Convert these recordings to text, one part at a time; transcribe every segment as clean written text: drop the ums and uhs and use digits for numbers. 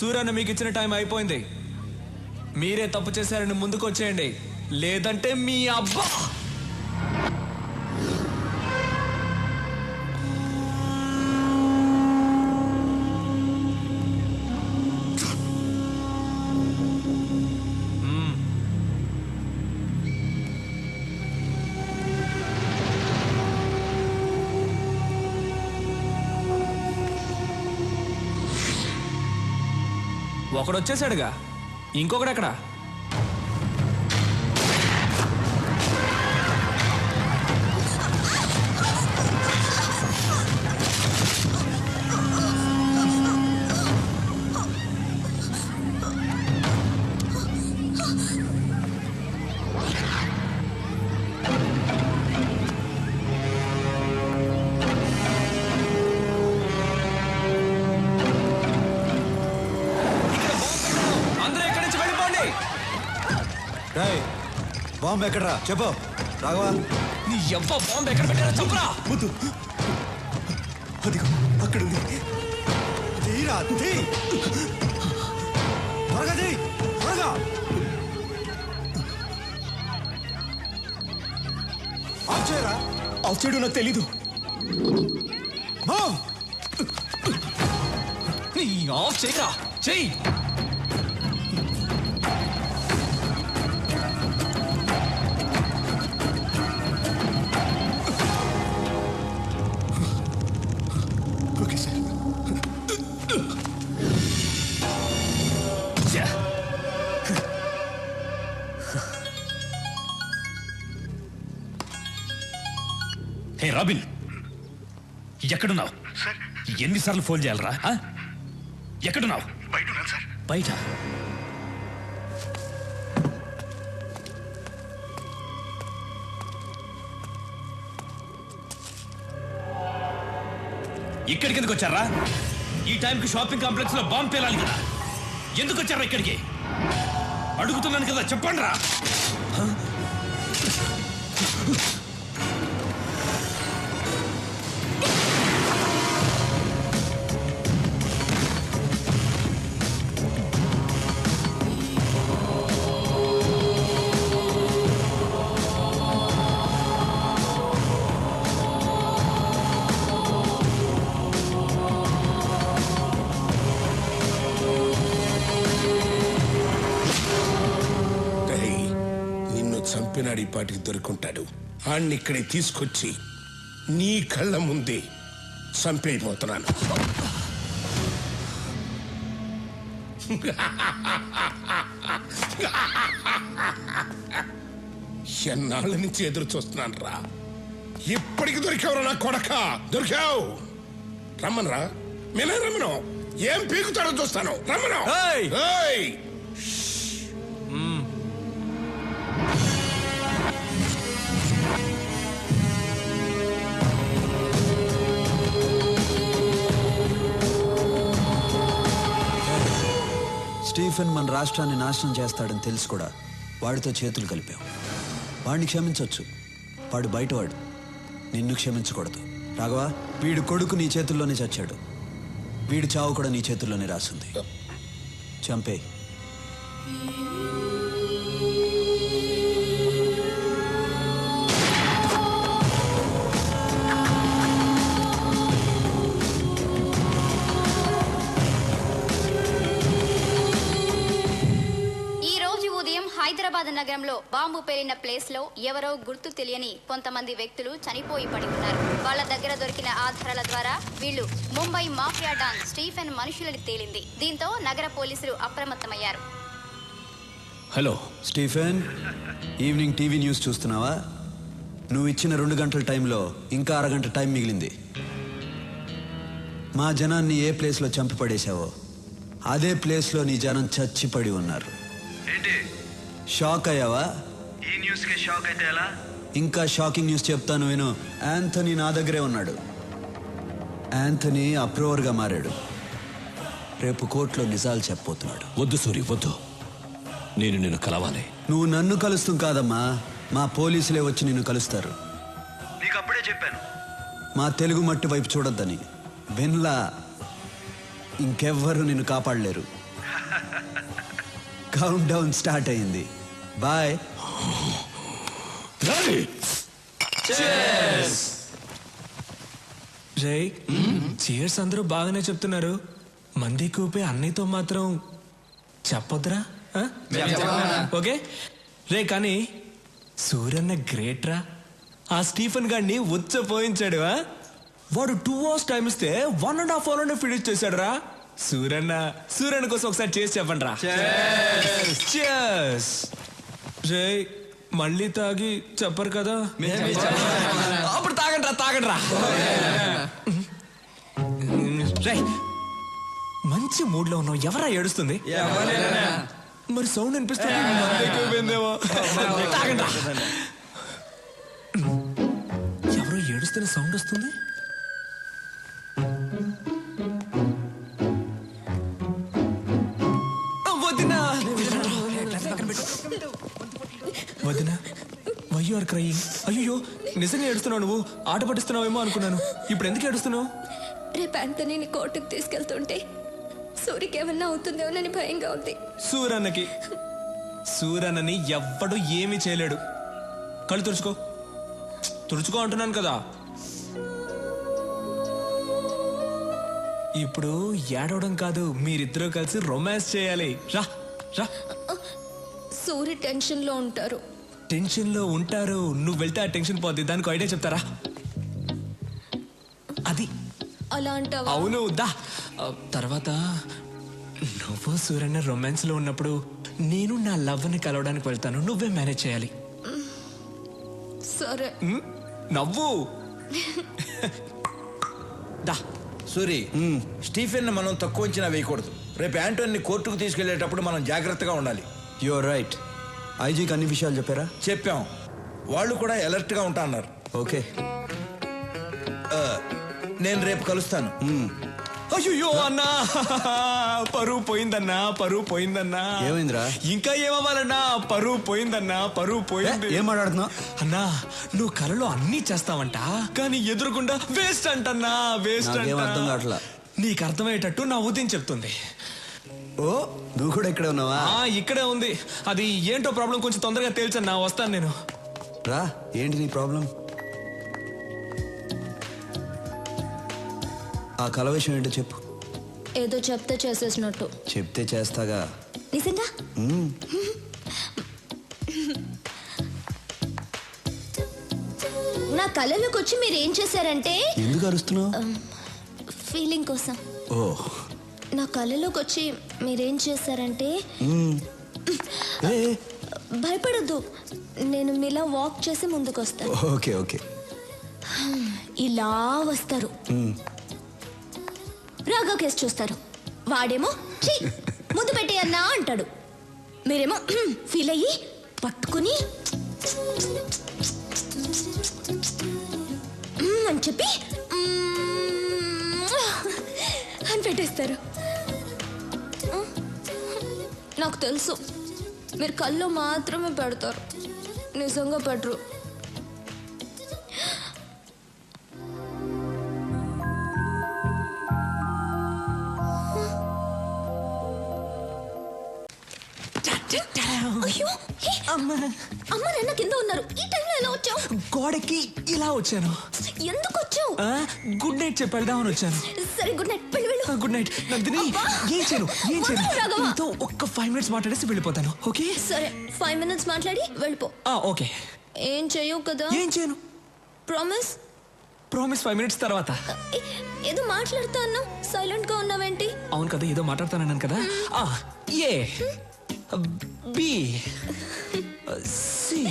సూర్యన్న మీకు ఇచ్చిన టైం అయిపోయింది. మీరే తప్పు చేశారని ముందుకు వచ్చేయండి, లేదంటే మీ అబ్బా. ఒకడు వచ్చేసాడుగా, ఇంకొకడు ఎక్కడ? బాంబు ఎక్కడరా చెప్పు రాఘవా. నీ ఎవ్వ బాంబు ఎక్కడ పెట్టారో చెప్పురా. వద్దు, అదిగో అక్కడ ఉంది. తీరా తీ, త్వరగా తీ, త్వరగా. ఆఫ్ చేయరా. ఆఫ్ చేయడం నాకు తెలీదు. నీ ఆఫ్ చేయరా, చెయ్యి. హే రాబిన్, ఎక్కడున్నావు? ఎన్నిసార్లు ఫోన్ చేయాలరా? ఎక్కడున్నావు? బయట. ఇక్కడికి ఎందుకు వచ్చారా? ఈ టైంకి షాపింగ్ కాంప్లెక్స్ లో బాంబు పేలాలి కదా. ఎందుకు వచ్చారా ఇక్కడికి? అడుగుతున్నాను కదా, చెప్పండి రా. చంపినాడు, ఈ పాటికి దొరుకుంటాడు. ఆణ్ణి ఇక్కడికి తీసుకొచ్చి నీ కళ్ళ ముందే చంపైపోతున్నాను. ఎన్నాళ్ళ నుంచి ఎదురు చూస్తున్నాను రా. ఇప్పటికి దొరికావురా నా కొడక, దొరికావు. రమ్మనరా, మేనే రమ్మను. ఏం పీకుతాడో చూస్తాను, రమ్మను. స్టీఫెన్ మన రాష్ట్రాన్ని నాశనం చేస్తాడని తెలుసు కూడా వాడితో చేతులు కలిపావు. వాడిని క్షమించవచ్చు, వాడు బయటవాడు. నిన్ను క్షమించకూడదు రాఘవా. వీడు కొడుకు నీ చేతుల్లోనే చచ్చాడు, వీడి చావు కూడా నీ చేతుల్లోనే రాసింది. చంపే. హైదరాబాద్ నగరంలో బాంబు పేలిన ప్లేస్ లో ఎవరో గుర్తు తెలియని కొంతమంది వ్యక్తులు చనిపోయి పడి ఉన్నారు. వాళ్ళ దగ్గర దొరికిన ఆధారాల ద్వారా వీళ్ళు ముంబై మాఫియా డాన్ స్టీఫెన్ మనుషులని తేలింది. దీంతో నగర పోలీసులు అప్రమత్తమయ్యారు. Hello Stephen, evening TV news చూస్తున్నావా? నువ్వు ఇచ్చిన 2 గంటల టైంలో ఇంకా అరగంట టైం మిగిలింది. మా జనాన్ని ఏ ప్లేస్లో చంపి పడేశావో అదే ప్లేస్లో నీ జనం చచ్చిపడి ఉన్నారు. ఏంటి షాక్ అయ్యావా? ఈ న్యూస్ కి షాక్ అయితే ఎలా? ఇంకా షాకింగ్ న్యూస్ చెప్తాను విను. యాంథనీ నా దగ్గరే ఉన్నాడు. యాంథనీ అప్రూవర్గా మారాడు. రేపు కోర్టులో నిజాలు చెప్పబోతున్నాడు. వద్దు సూరి, వద్దు. నేను నిన్ను కలవాలి. నువ్వు నన్ను కలుస్తాం కాదమ్మా, మా పోలీసులే వచ్చి నిన్ను కలుస్తారు. నీకు అప్పుడే చెప్పాను మా తెలుగు మట్టి వైపు చూడొద్దని. విన్లా, ఇంకెవ్వరు నిన్ను కాపాడలేరు. కౌంట్ డౌన్ స్టార్ట్ అయింది. బాయ్. రే చీర్స్ అందరూ బాగానే చెప్తున్నారు, మంది కూపే అన్నయ్యతో మాత్రం చెప్పొద్దురా? ఆ? ఓకే రే, కానీ సూర్యన్న గ్రేట్ రా. ఆ స్టీఫెన్ గాడిని పోయించాడు. వాడు 2 hours టైం ఇస్తే 1.5 hour ఫినిష్ చేశాడు రా. సూర్యన్న కోసం ఒకసారి చేసి చెప్పండి రా. రే మళ్ళీ తాగి చెప్పరు కదా? అప్పుడు తాగండి రా. రే మంచి మూడ్ లో ఉన్నావు, ఎవరా ఏడుస్తుంది? మరి సౌండ్ అనిపిస్తుంది. తాగండి రా. ఎవరో ఏడుస్తున్న సౌండ్ వస్తుంది. వదినా వై యు ఆర్ క్రయింగ్? అయ్యో నిజంగా ఏడుస్తున్నావు నువ్వు? ఆట పట్టిస్తున్నావేమో అనుకున్నాను. ఇప్పుడు ఎందుకు ఏడుస్తున్నావు? రేపు ఆంటనీని కోర్టుకు తీసుకెళ్తుంటే సూరికి ఏమన్నా అవుతుందేమోనని భయంగా ఉంది. సూరన్నని ఎవ్వడు ఏమీ చేయలేడు. కళ్ళు తుడుచుకో అంటున్నాను కదా. ఇప్పుడు ఏడవడం కాదు, మీరిద్దరూ కలిసి రొమాన్స్ చేయాలి. రా రా. సూరి టెన్షన్ లో ఉంటారు. టెన్షన్ లో ఉంటారు, నువ్వు వెళ్తే ఆ టెన్షన్ పోద్ది. దానికి ఐడియా చెప్తారా? అది అలా అంటావా? అవును దా. తర్వాత నువ్వు సూర్యన్న రొమాన్స్ లో ఉన్నప్పుడు నేను నా లవ్ ని కలవడానికి వెళ్తాను, నువ్వే మేనేజ్ చేయాలి. సరే. నవ్వు. దా. సూరి, స్టీఫెన్ మనం తక్కువ అంచనా వేయకూడదు. రేపు యాంటోని కోర్టుకు తీసుకెళ్లేటప్పుడు మనం జాగ్రత్తగా ఉండాలి. You are right. ఐజీకి అన్ని విషయాలు చెప్పారా? చెప్పాం, వాళ్ళు కూడా అలర్ట్ గా ఉంటా అన్నారు. ఓకే, నేను రేపు కలుస్తాను. అయ్యో అన్నా, పరువు పోయిందన్నా. ఏమైందిరా? ఇంకా ఏమవ్వాలన్నా, పరువు పోయింది. ఏం మాట్లాడుతున్నావు అన్నా? నువ్వు కలలో అన్నీ చేస్తావంట, కానీ ఎదురుకుండా వేస్ట్ అంటన్నా, వేస్ట్ నాకేం అర్థం కావట్లా. నీకు అర్థమయ్యేటట్టు నా ఉదయం చెప్తుంది. ఓ నువ్వు కూడా ఇక్కడే ఉన్నావా? ఇక్కడే ఉంది. అది ఏంటో ప్రాబ్లం కొంచెం తొందరగా తేల్చన్నా, వస్తాను నేను. రా, ఏంటి నీ ప్రాబ్లం? ఆ కల విషయం ఏంటో చెప్పు. ఏదో చెప్తే చేసేసినట్టు. చెప్తే చేస్తాగా. నిజంగా? నా కళలోకి వచ్చి మీరు ఏం చేశారంటే. ఎందుకు అరుస్తున్నావు? ఫీలింగ్ కోసం. ఓ, నా కళలోకి వచ్చి మీరేం చేశారంటే. భయపడద్దు, నేను మీలా వాక్ చేసి ముందుకు వస్తాను. Okay okay. ఇలా వస్తారు, రాఘవ్ కేసు చూస్తారు. వాడేమో ఛీ ముందు పెట్టేయన్నా అంటాడు. మీరేమో ఫీల్ అయ్యి పట్టుకుని అని చెప్పి అని పెట్టేస్తారు. నాకు తెలుసు మీరు కళ్ళు మాత్రమే పెడతారు, నిజంగా పెట్టరు. అయ్యో, అమ్మ నాన్న కింద ఉన్నారు. ఈ టైంలో ఎలా వచ్చావు? గోడకి ఇలా వచ్చాను. ఎందుకు వచ్చావు? గుడ్ నైట్ చెప్పి వెళ్దామని వచ్చాను. సరే గుడ్ నైట్, వెళ్ళు. Good night Nandini. ఏం చేయను నీతో ఒక్క 5 minutes మాట్లాడేసి వెళ్ళిపోతాను. ఓకే సరే, 5 minutes మాట్లాడి వెళ్ళిపో. ఓకే. ఏం చెయ్యవు కదా? ఏం చేయను. ప్రామిస్? 5 minutes తర్వాత. ఏదో మాట్లాడుతా అన్నావు, సైలెంట్ గా ఉన్నావేంటి? అవును కదా, ఏదో మాట్లాడుతానన్నాను కదా. A B C.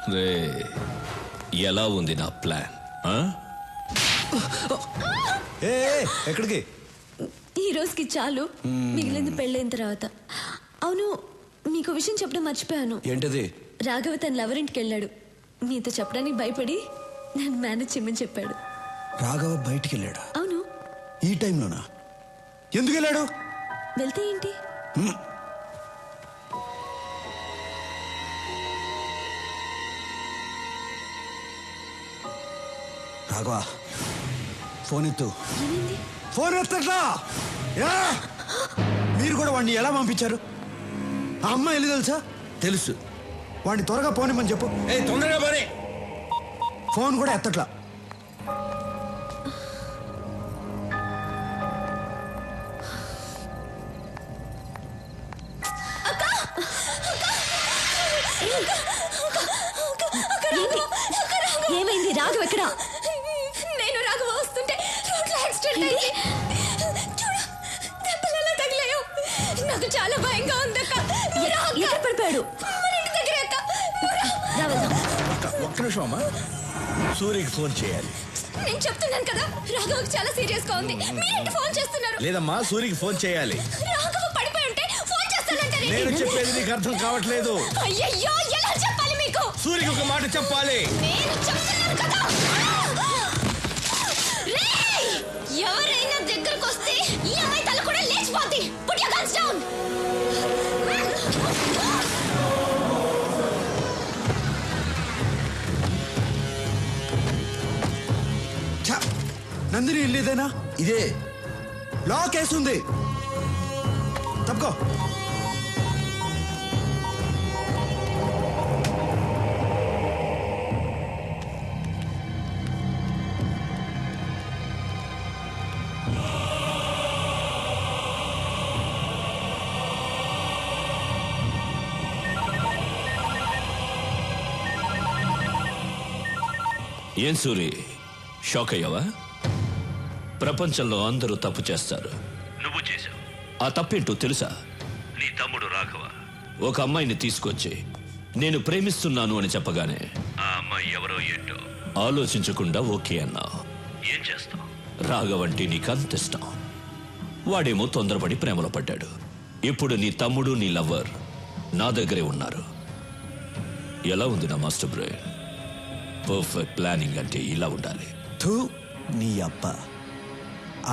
రే, ఎలా ఉంది నా ప్లాన్? ఏ ఎక్కడికి? ఈ రోజుకి చాలు, మిగిలింది పెళ్ళైన తర్వాత. అవును, మీకు విషయం చెప్పడం మర్చిపోయాను. ఏంటది? రాఘవ తన లవరింటికి వెళ్ళాడు. మీతో చెప్పడానికి భయపడి నన్ను మేనేజ్ చేయమని చెప్పాడు. రాఘవ బయటికి వెళ్ళాడా? అవును. ఈ టైంలోనా? ఎందుకు వెళ్ళాడు? వెళ్తే ఏంటి? రాఘవ, ఫోన్ ఎత్తు. ఏమైంది? ఫోన్ ఎత్తట్లా? మీరు కూడా వాడిని ఎలా పంపించారు? ఆ అమ్మాయి వెళ్ళి తెలుసా? తెలుసు. వాడిని త్వరగా పోనిమని చెప్పు. తొందరగా పోనీ. ఫోన్ కూడా ఎత్తట్లా. ఏమైంది? రాఘవ ఎక్కడ? నేను రాఘవ వస్తుంటే రోడ్లో యాక్సిడెంట్ అయింది. చూడు, దెబ్బలు ఎలా తగిలాయో. నాకు చాలా భయంగా ఉందక్క. ఎక్కడ పడిపోయాడు? మన ఇంటి దగ్గర అక్క. ఒక్క నిమిషం అమ్మా, సూర్యకి ఫోన్ చేయాలి. నేను చెప్తున్నాను కదా, రాఘవకి చాలా సీరియస్ గా ఉంది. మీరేంటి ఫోన్ చేస్తున్నారు? లేదమ్మా, సూర్యకి ఫోన్ చేయాలి. రాఘవ పడిపోయి ఉంటే ఫోన్ చేస్తానంటే నేను చెప్పేది నీకు అర్థం కావట్లేదు. అయ్యయ్యో, ఎలా చెప్పాలి మీకు? సూర్యకి ఒక మాట చెప్పాలి. నేను చెప్తున్నాను కదా. రేయ్, ఎవరైనా దగ్గరకు వస్తే ఈ అమ్మాయి తల కూడా లేచిపోద్ది. Put your guns down. Nandini ఇల్లు ఇదేనా? ఇదే. లాక్ వేస్తుంది. తప్పుకో. ఏం సూరి, షాక్ అయ్యావా? ప్రపంచంలో అందరూ తప్పు చేస్తారు. నువ్వు చేశావు. ఆ తప్పేంటో తెలుసా? నీ తమ్ముడు రాఘవ ఒక అమ్మాయిని తీసుకొచ్చి నేను ప్రేమిస్తున్నాను అని చెప్పగానే ఆ అమ్మాయి ఎవరో ఏంటో ఆలోచించకుండా ఓకే అన్నావు. ఏం చేస్తావు? రాఘవంటే నీకంత ఇష్టం. వాడేమో తొందరపడి ప్రేమలో పడ్డాడు. ఇప్పుడు నీ తమ్ముడు, నీ లవ్వర్ నా దగ్గరే ఉన్నారు. ఎలా ఉంది నా మాస్టర్ బ్రెయిన్? పర్ఫెక్ట్ ప్లానింగ్ అంటే ఇలా ఉండాలి. థూ, నీ అబ్బ.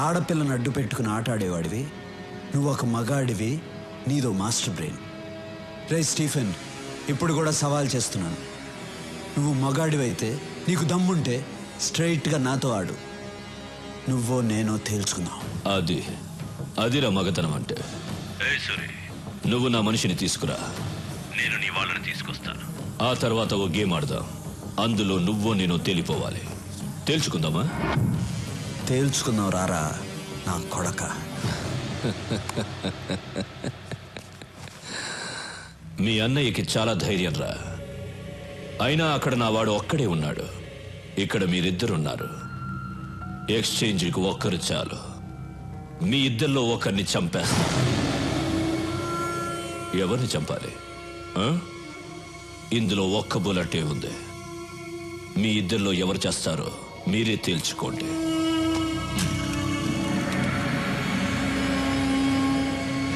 ఆడపిల్లను అడ్డు పెట్టుకుని ఆటాడేవాడివి. నువ్వు ఒక మగాడివి, నీదో మాస్టర్ బ్రెయిన్. రే స్టీఫెన్, ఇప్పుడు కూడా సవాల్ చేస్తున్నాను. నువ్వు మగాడివైతే, నీకు దమ్ముంటే స్ట్రైట్గా నాతో ఆడు. నువ్వో నేనో తేల్చుకుందాం. అదిరా మగతనం అంటే. సూరి, నువ్వు నా మనిషిని తీసుకురా, నేను నీ వాళ్ళని తీసుకొస్తాను. ఆ తర్వాత ఓ గేమ్ ఆడదాం. అందులో నువ్వో నేను తేలిపోవాలి. తేల్చుకుందామా? తేల్చుకుందాం రారా నా కొడక. మీ అన్నయ్యకి చాలా ధైర్యం రా. అయినా అక్కడ నా వాడు ఒక్కడే ఉన్నాడు, ఇక్కడ మీరిద్దరున్నారు. ఎక్స్చేంజ్కి ఒక్కరు చాలు. మీ ఇద్దరిలో ఒకరిని చంపేస్తా. ఎవరిని చంపాలి? ఇందులో ఒక్క బుల్లెటే ఉంది. మీ ఇద్దరిలో ఎవరు చేస్తారో మీరే తేల్చుకోండి.